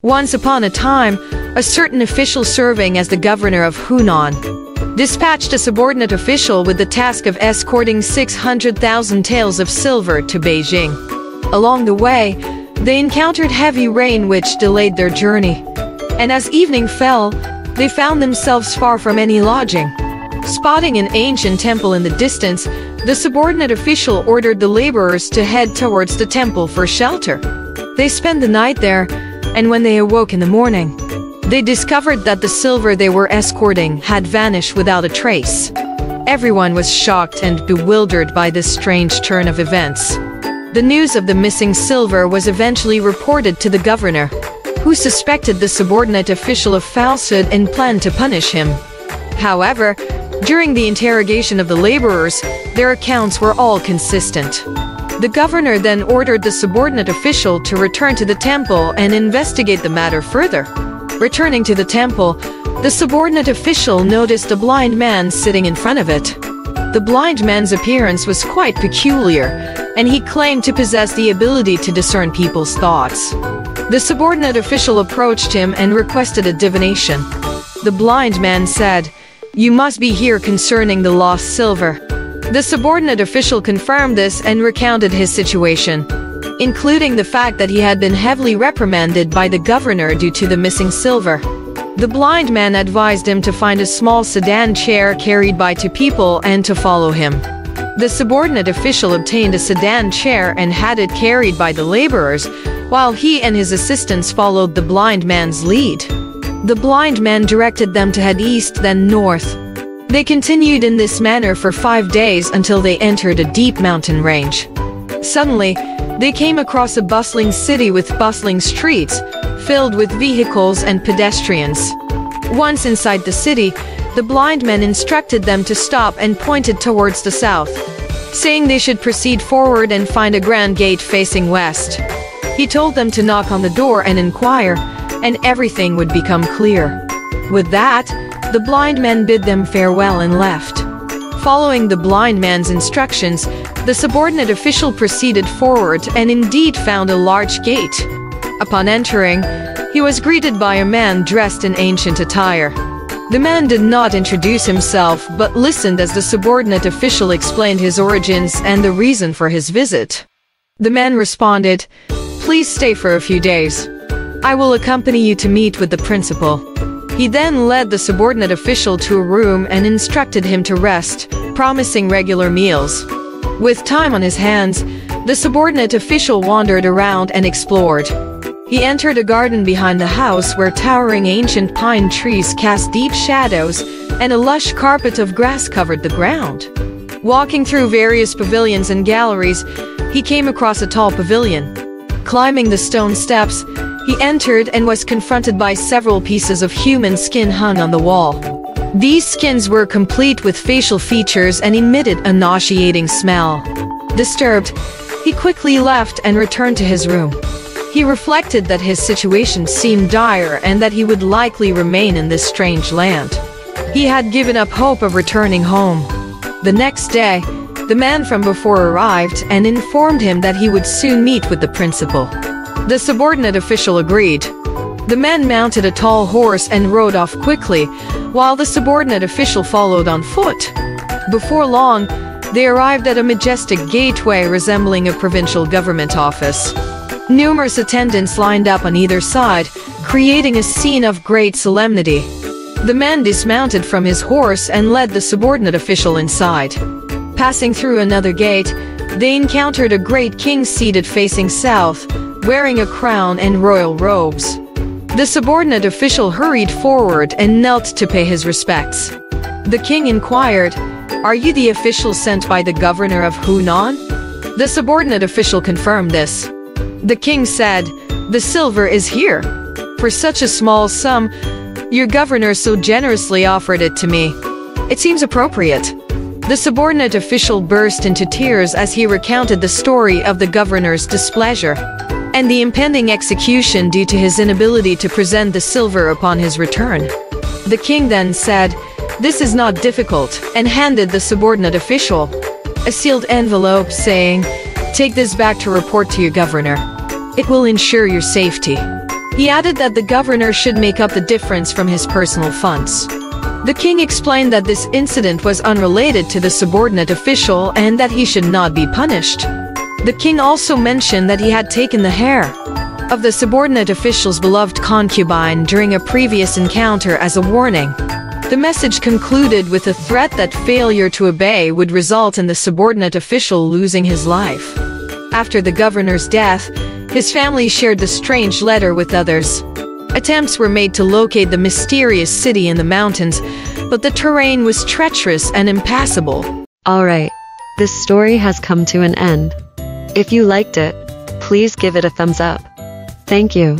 Once upon a time, a certain official serving as the governor of Hunan dispatched a subordinate official with the task of escorting 600,000 taels of silver to Beijing. Along the way, they encountered heavy rain which delayed their journey, and as evening fell, they found themselves far from any lodging. Spotting an ancient temple in the distance, the subordinate official ordered the laborers to head towards the temple for shelter. They spent the night there, and when they awoke in the morning, they discovered that the silver they were escorting had vanished without a trace. Everyone was shocked and bewildered by this strange turn of events. The news of the missing silver was eventually reported to the governor, who suspected the subordinate official of falsehood and planned to punish him. However, during the interrogation of the laborers, their accounts were all consistent. The governor then ordered the subordinate official to return to the temple and investigate the matter further. Returning to the temple, the subordinate official noticed a blind man sitting in front of it. The blind man's appearance was quite peculiar, and he claimed to possess the ability to discern people's thoughts. The subordinate official approached him and requested a divination. The blind man said, "You must be here concerning the lost silver." The subordinate official confirmed this and recounted his situation, including the fact that he had been heavily reprimanded by the governor due to the missing silver. The blind man advised him to find a small sedan chair carried by two people and to follow him. The subordinate official obtained a sedan chair and had it carried by the laborers, while he and his assistants followed the blind man's lead. The blind man directed them to head east, then north. They continued in this manner for 5 days until they entered a deep mountain range. Suddenly, they came across a bustling city with bustling streets, filled with vehicles and pedestrians. Once inside the city, the blind man instructed them to stop and pointed towards the south, saying they should proceed forward and find a grand gate facing west. He told them to knock on the door and inquire, and everything would become clear. With that, the blind man bid them farewell and left. Following the blind man's instructions, the subordinate official proceeded forward and indeed found a large gate. Upon entering, he was greeted by a man dressed in ancient attire. The man did not introduce himself but listened as the subordinate official explained his origins and the reason for his visit. The man responded, "Please stay for a few days. I will accompany you to meet with the principal." He then led the subordinate official to a room and instructed him to rest, promising regular meals. With time on his hands, the subordinate official wandered around and explored. He entered a garden behind the house where towering ancient pine trees cast deep shadows and a lush carpet of grass covered the ground. Walking through various pavilions and galleries, he came across a tall pavilion. Climbing the stone steps, he entered and was confronted by several pieces of human skin hung on the wall. These skins were complete with facial features and emitted a nauseating smell. Disturbed, he quickly left and returned to his room. He reflected that his situation seemed dire and that he would likely remain in this strange land. He had given up hope of returning home. The next day, the man from before arrived and informed him that he would soon meet with the principal. The subordinate official agreed. The man mounted a tall horse and rode off quickly, while the subordinate official followed on foot. Before long, they arrived at a majestic gateway resembling a provincial government office. Numerous attendants lined up on either side, creating a scene of great solemnity. The man dismounted from his horse and led the subordinate official inside. Passing through another gate, they encountered a great king seated facing south, wearing a crown and royal robes. The subordinate official hurried forward and knelt to pay his respects. The king inquired, "Are you the official sent by the governor of Hunan?" The subordinate official confirmed this. The king said, "The silver is here. For such a small sum, your governor so generously offered it to me. It seems appropriate." The subordinate official burst into tears as he recounted the story of the governor's displeasure and the impending execution due to his inability to present the silver upon his return. The king then said, "This is not difficult," and handed the subordinate official a sealed envelope saying, "Take this back to report to your governor. It will ensure your safety." He added that the governor should make up the difference from his personal funds. The king explained that this incident was unrelated to the subordinate official and that he should not be punished. The king also mentioned that he had taken the hair of the subordinate official's beloved concubine during a previous encounter as a warning. The message concluded with a threat that failure to obey would result in the subordinate official losing his life. After the governor's death, his family shared the strange letter with others. Attempts were made to locate the mysterious city in the mountains, but the terrain was treacherous and impassable. Alright, this story has come to an end. If you liked it, please give it a thumbs up. Thank you.